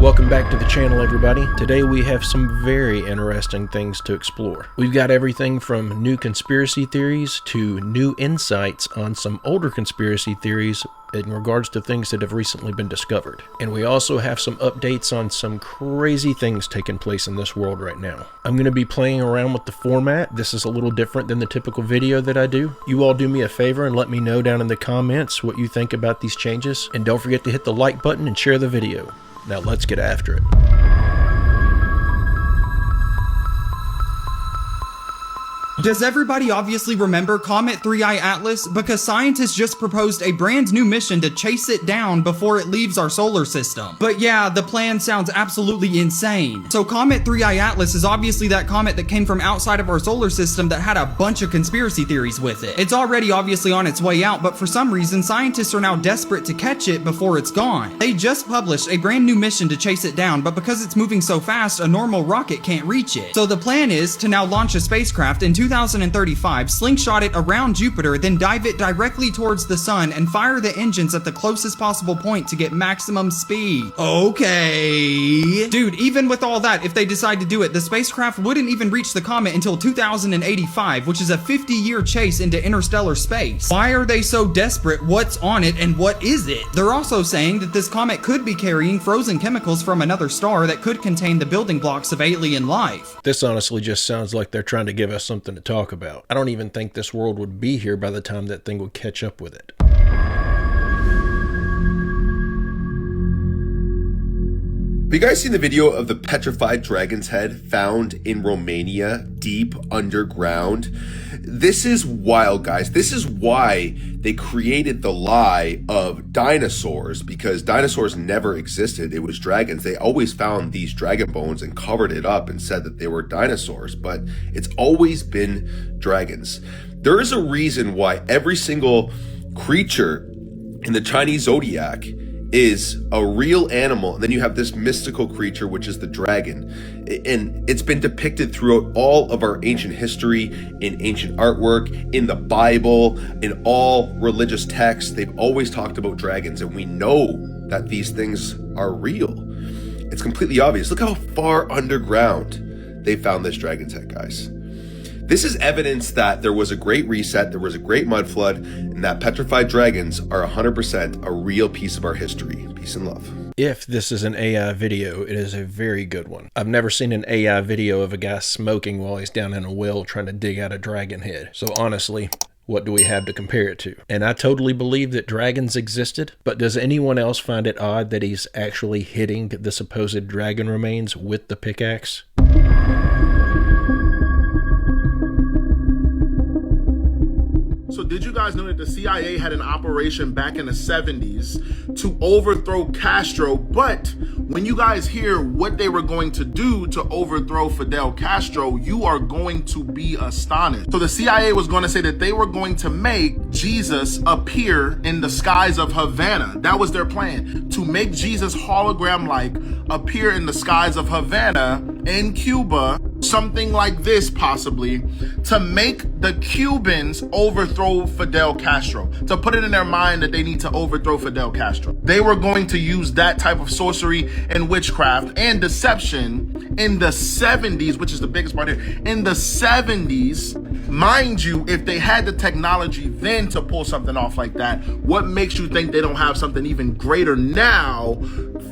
Welcome back to the channel, everybody. Today we have some very interesting things to explore. We've got everything from new conspiracy theories to new insights on some older conspiracy theories in regards to things that have recently been discovered. And we also have some updates on some crazy things taking place in this world right now. I'm going to be playing around with the format. This is a little different than the typical video that I do. You all do me a favor and let me know down in the comments what you think about these changes. And don't forget to hit the like button and share the video. Now let's get after it. Does everybody obviously remember Comet 3I Atlas? Because scientists just proposed a brand new mission to chase it down before it leaves our solar system. But yeah, the plan sounds absolutely insane. So Comet 3I Atlas is obviously that comet that came from outside of our solar system that had a bunch of conspiracy theories with it. It's already obviously on its way out, but for some reason scientists are now desperate to catch it before it's gone. They just published a brand new mission to chase it down, but because it's moving so fast, a normal rocket can't reach it. So the plan is to now launch a spacecraft in 2035, slingshot it around Jupiter, then dive it directly towards the sun and fire the engines at the closest possible point to get maximum speed. Okay. Dude, even with all that, if they decide to do it, the spacecraft wouldn't even reach the comet until 2085, which is a 50-year chase into interstellar space. Why are they so desperate? What's on it and what is it? They're also saying that this comet could be carrying frozen chemicals from another star that could contain the building blocks of alien life. This honestly just sounds like they're trying to give us something to talk about. I don't even think this world would be here by the time that thing would catch up with it. Have you guys seen the video of the petrified dragon's head found in Romania, deep underground? This is wild, guys. This is why they created the lie of dinosaurs, because dinosaurs never existed. It was dragons. They always found these dragon bones and covered it up and said that they were dinosaurs, but it's always been dragons. There is a reason why every single creature in the Chinese zodiac is a real animal, and then you have this mystical creature, which is the dragon. And it's been depicted throughout all of our ancient history, in ancient artwork, in the Bible, in all religious texts. They've always talked about dragons, and we know that these things are real. It's completely obvious. Look how far underground they found this dragon's head, guys. This is evidence that there was a great reset, there was a great mud flood, and that petrified dragons are 100% a real piece of our history. Peace and love. If this is an AI video, it is a very good one. I've never seen an AI video of a guy smoking while he's down in a well trying to dig out a dragon head. So honestly, what do we have to compare it to? And I totally believe that dragons existed, but does anyone else find it odd that he's actually hitting the supposed dragon remains with the pickaxe? So did you guys know that the CIA had an operation back in the 70s to overthrow Castro? But when you guys hear what they were going to do to overthrow Fidel Castro, you are going to be astonished. So the CIA was going to say that they were going to make Jesus appear in the skies of Havana. That was their plan, to make Jesus hologram-like appear in the skies of Havana in Cuba, something like this possibly, to make the Cubans overthrow Fidel Castro, to put it in their mind that they need to overthrow Fidel Castro. They were going to use that type of sorcery and witchcraft and deception in the 70s, which is the biggest part here. In the 70s, mind you, if they had the technology then to pull something off like that, what makes you think they don't have something even greater now,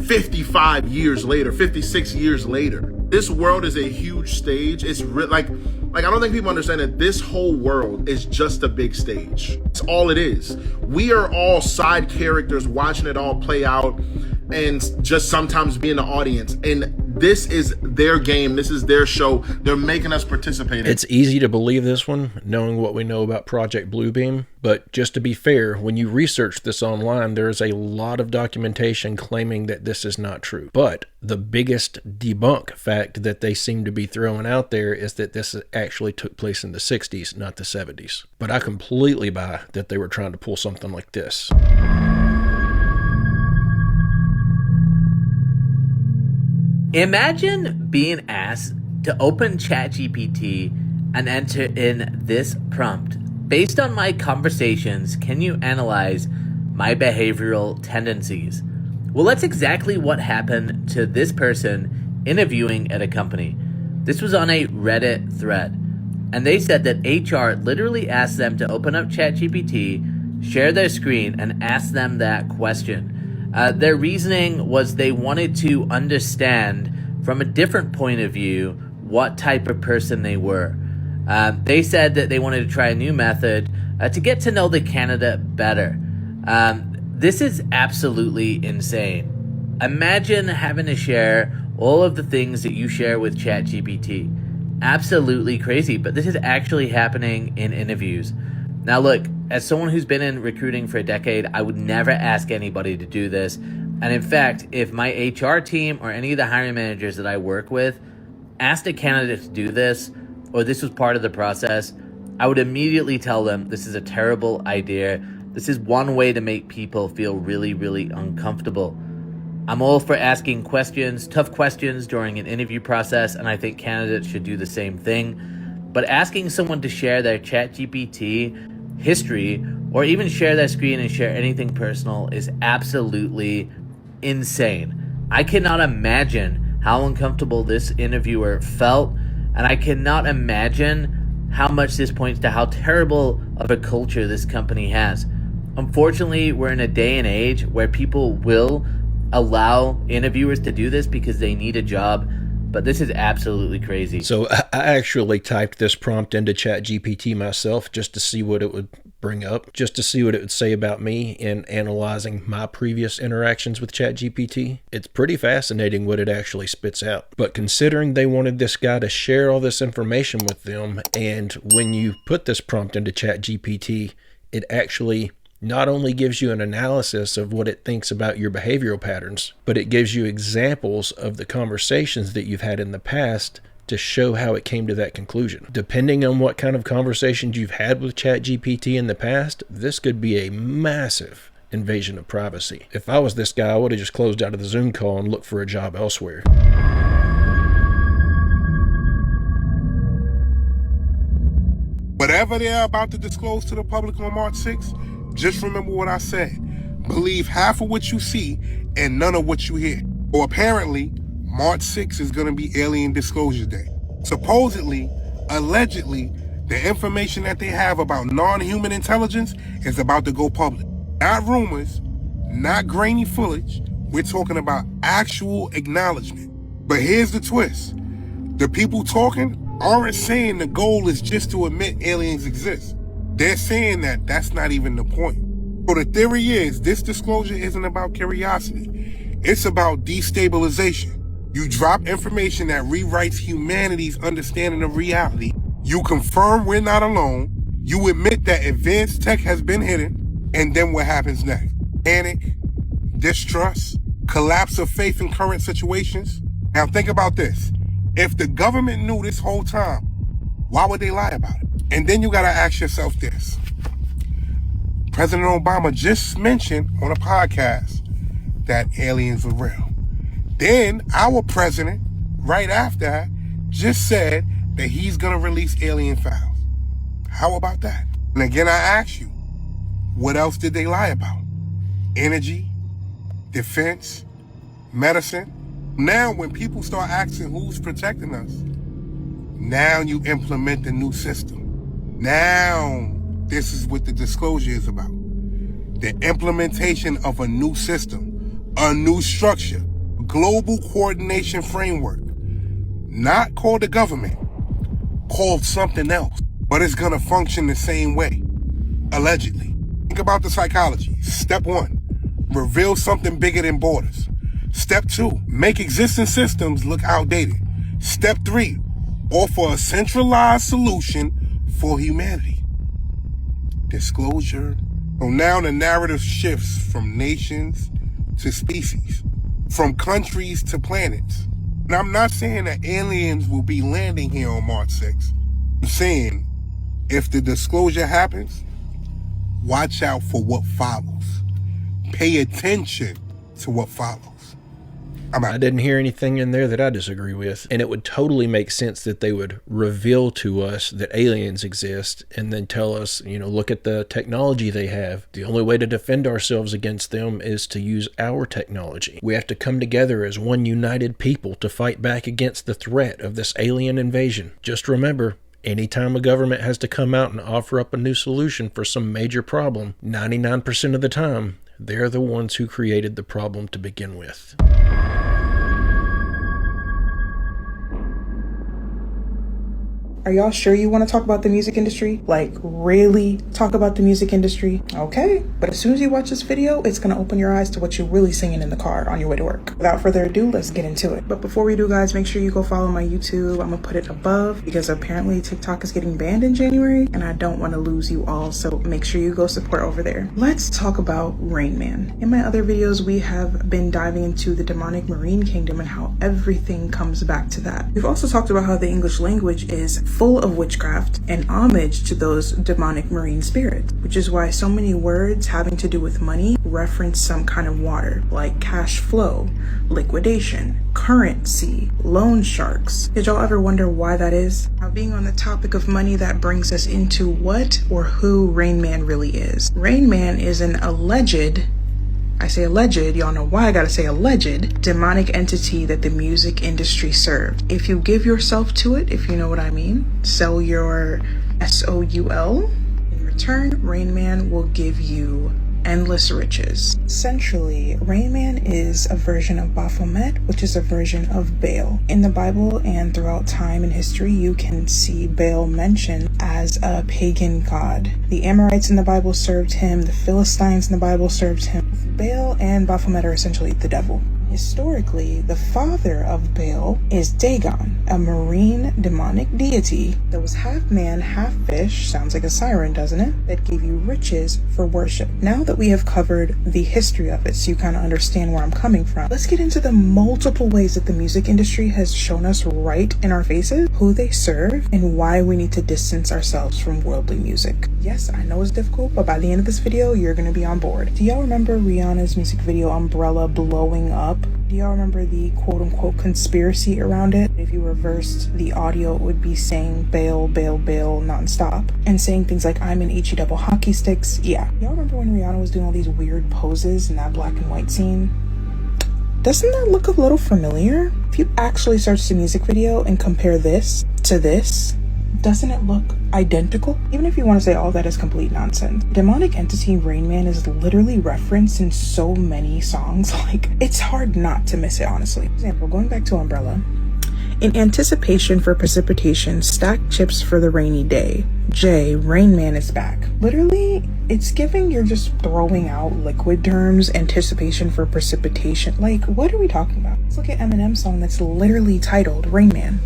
55 years later, 56 years later? This world is a huge stage. It's like I don't think people understand that this whole world is just a big stage. That's all it is. We are all side characters watching it all play out and just sometimes being the audience. And this is their game. This is their show. They're making us participate in it. It's easy to believe this one, knowing what we know about Project Bluebeam. But just to be fair, when you research this online, there is a lot of documentation claiming that this is not true. But the biggest debunk fact that they seem to be throwing out there is that this actually took place in the 60s, not the 70s. But I completely buy that they were trying to pull something like this. Imagine being asked to open ChatGPT and enter in this prompt. Based on my conversations, can you analyze my behavioral tendencies? Well, that's exactly what happened to this person interviewing at a company. This was on a Reddit thread, and they said that HR literally asked them to open up ChatGPT, share their screen, and ask them that question. Their reasoning was they wanted to understand from a different point of view what type of person they were. They said that they wanted to try a new method to get to know the candidate better. This is absolutely insane. Imagine having to share all of the things that you share with ChatGPT. Absolutely crazy, but this is actually happening in interviews. Now look, as someone who's been in recruiting for a decade, I would never ask anybody to do this. And in fact, if my HR team or any of the hiring managers that I work with asked a candidate to do this, or this was part of the process, I would immediately tell them this is a terrible idea. This is one way to make people feel really, really uncomfortable. I'm all for asking questions, tough questions during an interview process, and I think candidates should do the same thing. But asking someone to share their ChatGPT history or even share their screen and share anything personal is absolutely insane. I cannot imagine how uncomfortable this interviewer felt, and I cannot imagine how much this points to how terrible of a culture this company has. Unfortunately, we're in a day and age where people will allow interviewers to do this because they need a job, but this is absolutely crazy. So I actually typed this prompt into ChatGPT myself just to see what it would bring up, just to see what it would say about me in analyzing my previous interactions with ChatGPT. It's pretty fascinating what it actually spits out. But considering they wanted this guy to share all this information with them, and when you put this prompt into ChatGPT, it actually not only gives you an analysis of what it thinks about your behavioral patterns, but it gives you examples of the conversations that you've had in the past to show how it came to that conclusion. Depending on what kind of conversations you've had with ChatGPT in the past, this could be a massive invasion of privacy. If I was this guy, I would have just closed out of the Zoom call and looked for a job elsewhere. Whatever they're about to disclose to the public on March 6th, just remember what I said. Believe half of what you see and none of what you hear. Or apparently, March 6th is going to be Alien Disclosure Day. Supposedly, allegedly, the information that they have about non-human intelligence is about to go public. Not rumors, not grainy footage. We're talking about actual acknowledgement. But here's the twist. The people talking aren't saying the goal is just to admit aliens exist. They're saying that that's not even the point. So the theory is this disclosure isn't about curiosity. It's about destabilization. You drop information that rewrites humanity's understanding of reality. You confirm we're not alone. You admit that advanced tech has been hidden. And then what happens next? Panic, distrust, collapse of faith in current situations. Now think about this. If the government knew this whole time, why would they lie about it? And then you gotta ask yourself this. President Obama just mentioned on a podcast that aliens were real. Then our president, right after that, just said that he's gonna release alien files. How about that? And again, I ask you, what else did they lie about? Energy, defense, medicine. Now when people start asking who's protecting us, now you implement the new system. Now, this is what the disclosure is about. The implementation of a new system, a new structure, global coordination framework. Not called the government, called something else. But it's gonna function the same way, allegedly. Think about the psychology. Step 1, reveal something bigger than borders. Step 2, make existing systems look outdated. Step 3, offer a centralized solution for humanity. Disclosure. So now the narrative shifts from nations to species, from countries to planets. And I'm not saying that aliens will be landing here on March 6th. I'm saying if the disclosure happens, watch out for what follows. Pay attention to what follows. I'm out. I didn't hear anything in there that I disagree with. And it would totally make sense that they would reveal to us that aliens exist and then tell us, look at the technology they have. The only way to defend ourselves against them is to use our technology. We have to come together as one united people to fight back against the threat of this alien invasion. Just remember, anytime a government has to come out and offer up a new solution for some major problem, 99% of the time, they're the ones who created the problem to begin with. Are y'all sure you want to talk about the music industry? Like, really talk about the music industry? Okay, but as soon as you watch this video, it's going to open your eyes to what you're really singing in the car on your way to work. Without further ado, let's get into it. But before we do, guys, make sure you go follow my YouTube. I'm going to put it above because apparently TikTok is getting banned in January and I don't want to lose you all, so make sure you go support over there. Let's talk about Rain Man. In my other videos, we have been diving into the demonic marine kingdom and how everything comes back to that. We've also talked about how the English language is full of witchcraft and homage to those demonic marine spirits, which is why so many words having to do with money reference some kind of water, like cash flow, liquidation, currency, loan sharks. Did y'all ever wonder why that is? Now, being on the topic of money, that brings us into what or who Rain Man really is. Rain Man is an alleged, I say alleged, y'all know why I gotta say alleged, demonic entity that the music industry served. If you give yourself to it, if you know what I mean, sell your soul, in return, Rain Man will give you endless riches. Essentially, Rain Man is a version of Baphomet, which is a version of Baal. In the Bible and throughout time and history, you can see Baal mentioned as a pagan god. The Amorites in the Bible served him, the Philistines in the Bible served him. Baal and Baphomet are essentially the devil. Historically, the father of Baal is Dagon, a marine demonic deity that was half man, half fish, sounds like a siren, doesn't it? That gave you riches for worship. Now that we have covered the history of it, so you kind of understand where I'm coming from, let's get into the multiple ways that the music industry has shown us right in our faces who they serve and why we need to distance ourselves from worldly music. Yes, I know it's difficult, but by the end of this video, you're going to be on board. Do y'all remember Rihanna's music video Umbrella blowing up? Do y'all remember the quote-unquote conspiracy around it? If you reversed the audio, it would be saying bail, bail, bail nonstop and saying things like I'm an HE double hockey sticks. Yeah. Y'all remember when Rihanna was doing all these weird poses in that black and white scene? Doesn't that look a little familiar? If you actually search the music video and compare this to this, doesn't it look identical? Even if you want to say all that is complete nonsense, demonic entity Rain Man is literally referenced in so many songs, like it's hard not to miss it, honestly. For example, going back to Umbrella, in anticipation for precipitation, stack chips for the rainy day. Jay, Rain Man is back. Literally, it's giving you're just throwing out liquid terms, anticipation for precipitation. Like, what are we talking about? Let's look at Eminem's song that's literally titled Rain Man.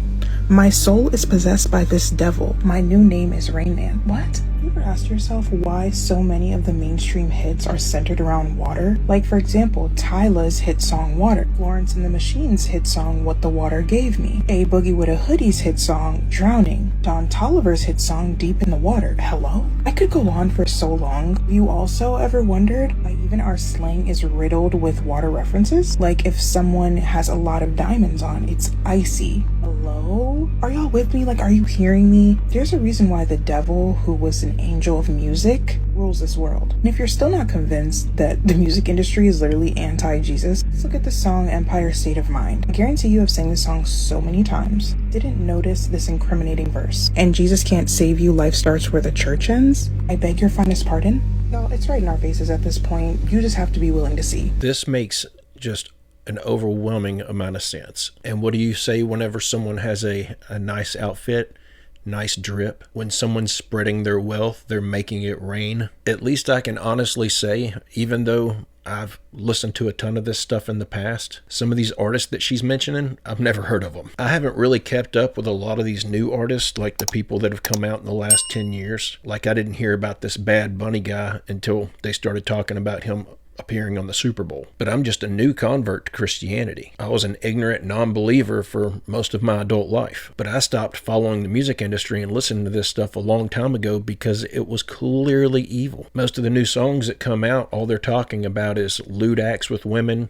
My soul is possessed by this devil. My new name is Rain Man. What? You ever asked yourself why so many of the mainstream hits are centered around water? Like, for example, Tyla's hit song Water, Florence and the Machine's hit song What the Water Gave Me, A Boogie with a Hoodie's hit song Drowning, Don Toliver's hit song Deep in the Water. Hello? I could go on for so long. Have you also ever wondered why even our slang is riddled with water references? Like, if someone has a lot of diamonds on, it's icy. Hello? Are y'all with me? Like, are you hearing me? There's a reason why the devil, who was an angel of music, rules this world. And if you're still not convinced that the music industry is literally anti-Jesus, let's look at the song Empire State of Mind. I guarantee you have sang this song so many times, didn't notice this incriminating verse. And Jesus can't save you, life starts where the church ends. I beg your finest pardon. Y'all, it's right in our faces at this point. You just have to be willing to see. This makes just an overwhelming amount of sense. And what do you say whenever someone has a nice outfit, nice drip? When someone's spreading their wealth, they're making it rain. At least I can honestly say, even though I've listened to a ton of this stuff in the past, some of these artists that she's mentioning, I've never heard of them. I haven't really kept up with a lot of these new artists, like the people that have come out in the last 10 years. Like, I didn't hear about this Bad Bunny guy until they started talking about him appearing on the Super Bowl. But I'm just a new convert to Christianity. I was an ignorant non-believer for most of my adult life. But I stopped following the music industry and listening to this stuff a long time ago because it was clearly evil. Most of the new songs that come out, all they're talking about is lewd acts with women,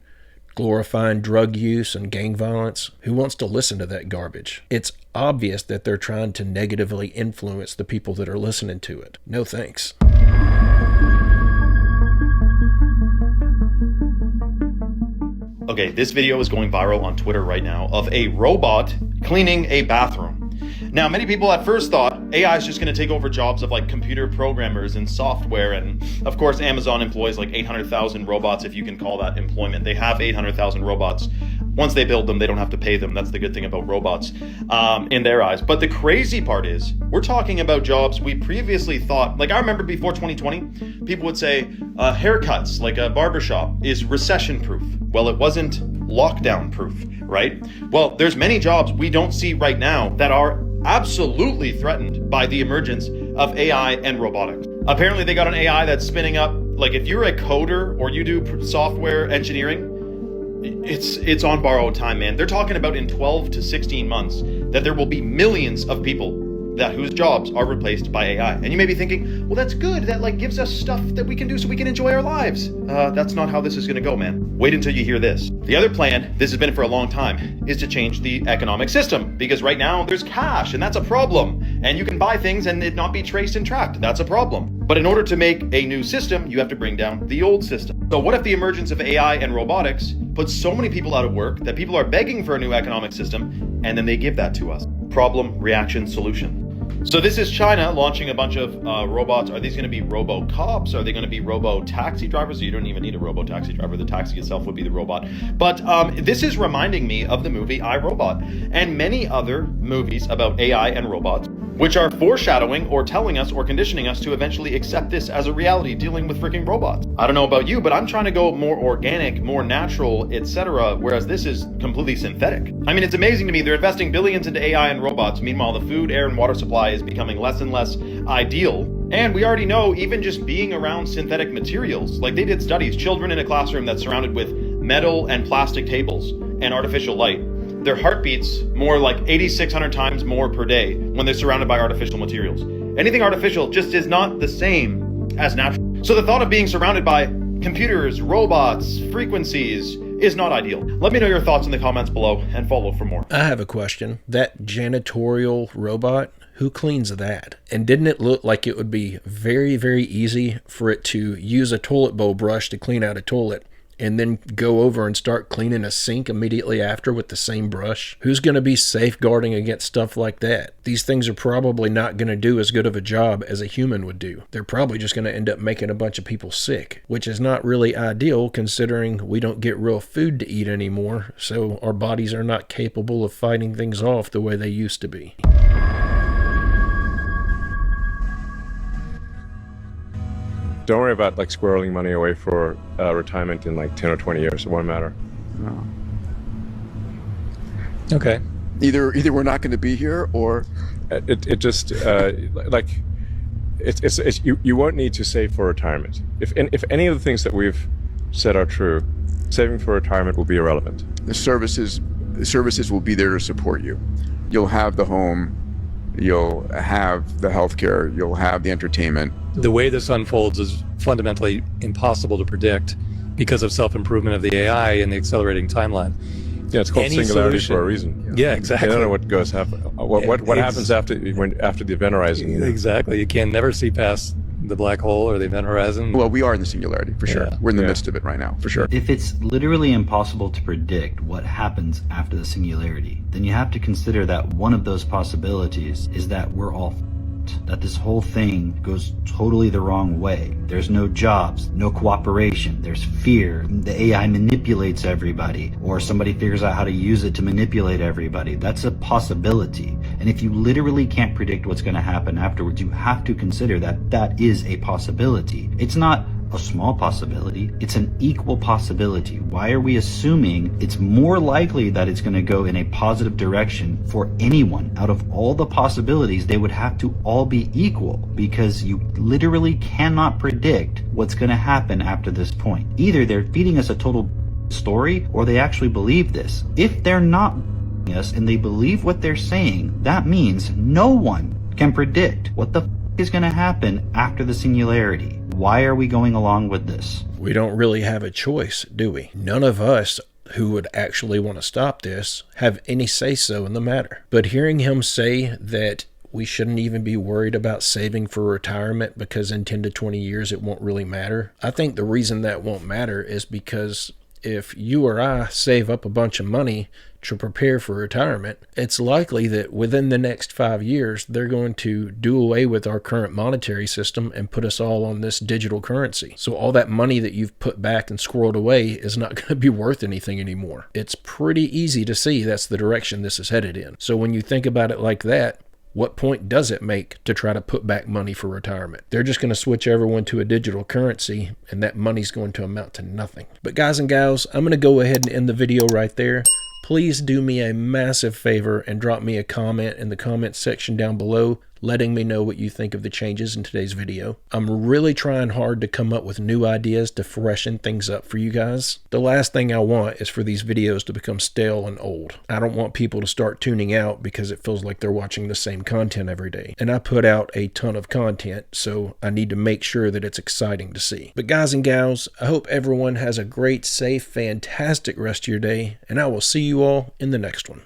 glorifying drug use and gang violence. Who wants to listen to that garbage? It's obvious that they're trying to negatively influence the people that are listening to it. No thanks. Okay, this video is going viral on Twitter right now of a robot cleaning a bathroom. Now, many people at first thought AI is just going to take over jobs of like computer programmers and software. And of course, Amazon employs like 800,000 robots, if you can call that employment. They have 800,000 robots. Once they build them, they don't have to pay them. That's the good thing about robots in their eyes. But the crazy part is we're talking about jobs we previously thought, like I remember before 2020, people would say haircuts, like a barbershop, is recession proof. Well, it wasn't lockdown proof, right? Well, there's many jobs we don't see right now that are absolutely threatened by the emergence of AI and robotics. Apparently they got an AI that's spinning up, like if you're a coder or you do software engineering, it's on borrowed time, man. They're talking about in 12 to 16 months that there will be millions of people whose jobs are replaced by AI. And you may be thinking, well, that's good. That like gives us stuff that we can do so we can enjoy our lives. That's not how this is gonna go, man. Wait until you hear this. The other plan, this has been for a long time, is to change the economic system. Because right now there's cash and that's a problem. And you can buy things and it not be traced and tracked. That's a problem. But in order to make a new system, you have to bring down the old system. So what if the emergence of AI and robotics puts so many people out of work that people are begging for a new economic system and then they give that to us? Problem, reaction, solution. So this is China launching a bunch of robots. Are these going to be robo-cops? Are they going to be robo-taxi drivers? You don't even need a robo-taxi driver. The taxi itself would be the robot. But this is reminding me of the movie I, Robot and many other movies about AI and robots, which are foreshadowing or telling us or conditioning us to eventually accept this as a reality, dealing with freaking robots. I don't know about you, but I'm trying to go more organic, more natural, etc., whereas this is completely synthetic. I mean, it's amazing to me. They're investing billions into AI and robots. Meanwhile, the food, air, and water supply is becoming less and less ideal. And we already know, even just being around synthetic materials, like they did studies, children in a classroom that's surrounded with metal and plastic tables and artificial light, their heart beats more like 8,600 times more per day when they're surrounded by artificial materials. Anything artificial just is not the same as natural. So the thought of being surrounded by computers, robots, frequencies is not ideal. Let me know your thoughts in the comments below and follow for more. I have a question. That janitorial robot, who cleans that? And didn't it look like it would be very, very easy for it to use a toilet bowl brush to clean out a toilet and then go over and start cleaning a sink immediately after with the same brush? Who's going to be safeguarding against stuff like that? These things are probably not going to do as good of a job as a human would do. They're probably just going to end up making a bunch of people sick, which is not really ideal considering we don't get real food to eat anymore, so our bodies are not capable of fighting things off the way they used to be. Don't worry about like squirreling money away for retirement in like 10 or 20 years. It won't matter. No. Okay. Either we're not going to be here, or it just like it's you won't need to save for retirement. If any of the things that we've said are true, saving for retirement will be irrelevant. the services will be there to support you. You'll have the home, you'll have the healthcare, you'll have the entertainment. The way this unfolds is fundamentally impossible to predict because of self-improvement of the AI and the accelerating timeline. Yeah, it's called Singularity for a reason. Yeah, exactly. I don't know what goes happen. What happens after the event horizon? You know? Exactly. You can never see past the black hole or the event horizon. Well, we are in the singularity for sure. Yeah. We're in the midst of it right now, for sure. If it's literally impossible to predict what happens after the singularity, then you have to consider that one of those possibilities is that we're all that this whole thing goes totally the wrong way. There's no jobs, no cooperation, there's fear, the AI manipulates everybody, or somebody figures out how to use it to manipulate everybody. That's a possibility. And if you literally can't predict what's going to happen afterwards, you have to consider that that is a possibility. It's not a small possibility, it's an equal possibility. Why are we assuming it's more likely that it's going to go in a positive direction for anyone? Out of all the possibilities, they would have to all be equal, because you literally cannot predict what's going to happen after this point. Either they're feeding us a total story, or they actually believe this. If they're not us and they believe what they're saying, that means no one can predict what the is going to happen after the singularity. Why are we going along with this? We don't really have a choice, do we? None of us who would actually want to stop this have any say-so in the matter. But hearing him say that we shouldn't even be worried about saving for retirement because in 10 to 20 years it won't really matter, I think the reason that won't matter is because if you or I save up a bunch of money to prepare for retirement, it's likely that within the next 5 years, they're going to do away with our current monetary system and put us all on this digital currency. So all that money that you've put back and squirreled away is not going to be worth anything anymore. It's pretty easy to see that's the direction this is headed in. So when you think about it like that, what point does it make to try to put back money for retirement? They're just going to switch everyone to a digital currency, and that money's going to amount to nothing. But guys and gals, I'm going to go ahead and end the video right there. Please do me a massive favor and drop me a comment in the comments section down below, letting me know what you think of the changes in today's video. I'm really trying hard to come up with new ideas to freshen things up for you guys. The last thing I want is for these videos to become stale and old. I don't want people to start tuning out because it feels like they're watching the same content every day. And I put out a ton of content, so I need to make sure that it's exciting to see. But guys and gals, I hope everyone has a great, safe, fantastic rest of your day, and I will see you all in the next one.